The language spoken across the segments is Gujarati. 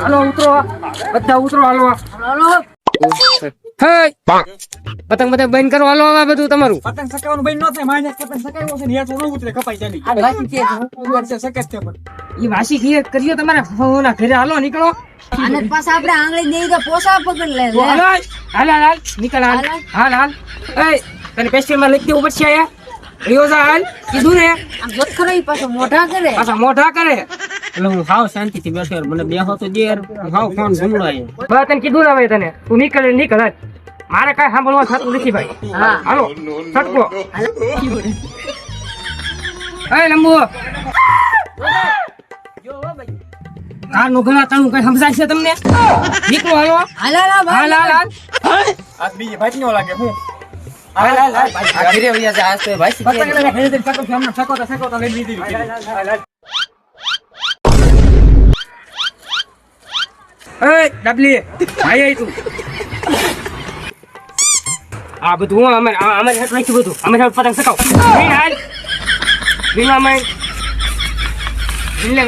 હાલો ઉતરો, બધા ઉતરો. હાલો પતંગ પતંગ બંધ કરો. હાલો હવે બધું તમારું પતંગ સકાવવાનું બંધ ન થાય. મારે પતંગ સકાવ્યો છે ને યાર થોડું ઉતરે કપાઈ ચાલી સકેત છે પણ એ વાસી ક્લિયર કર્યો તમારા ફોના ઘરે. હાલો નીકળો. અને પાછા આપણે આંગળી દેવી તો પોસા પકડ લે. હાલ નીકળ. હાલ એ તને પેસ્ટલ માં લખી દેવું પડશે. આયા રિયોઝા હાલ કીધું ને. આમ જોત કરો ઈ પાછો મોઢા કરે. એટલે હું હાવ શાંતિથી બેઠો. મને બેહો તો જે હાવ ફોન ઘૂમડાય. બસ તને કીધું ને ભાઈ તને તું નીકળ. મારે કાંઈ સાંભળવા થતું નથી ભાઈ. હા હાલો સટકો. એ લંબુ કાર નો ગળા તાણું કઈ સમજાય છે તમને? નીકળો. હાલો હાલ. આ બીજી ભાઈ નો લાગે હું હાલ ઘરે વયા જા. આજ તો ભાઈ પતંગ લઈને ઘરે જઈને સકો છે હમણાં સકોતા લઈ લીધી એ ડબલી આય તું. આ બધું અમે હાથ નાખ્યું બધું. અમે પતંગ સકાવ. હાલ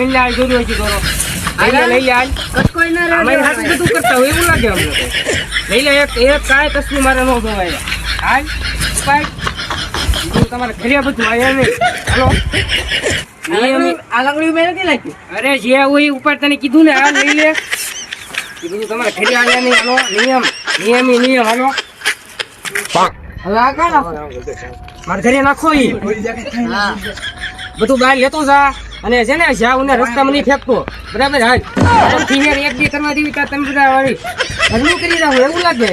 વિલ્લા જોયું હોય છે દોરો. લઈ હાલ. કોઈ ના રે. અમારી હાથ બધું કરતા હોય એવું લાગે અમને. લઈ લે એક કાંઈ કશું મારે ન જોવાય. હાલ તમારે ઘરે બધું આયા નહીં. હાલો આલંગડી મેં નથી લાગી. અરે જે હોય ઉપર તને કીધું ને. હાલ લઈ લે. એ બધું તમારે ઘરે આવ્યા નહીં. હાલો નિયમ. હાલો હવે આ કા નાખો. મારે ઘરે નાખો. હા બધું બહાર લેતો જા. અને છે ને જ્યાં ને રસ્તામાં નહીં ફેંકતો. બરાબર. હાલ એક દી કરવા દેવી ત્યાં તમે બધા ઘરનું કરી રાખો એવું લાગે.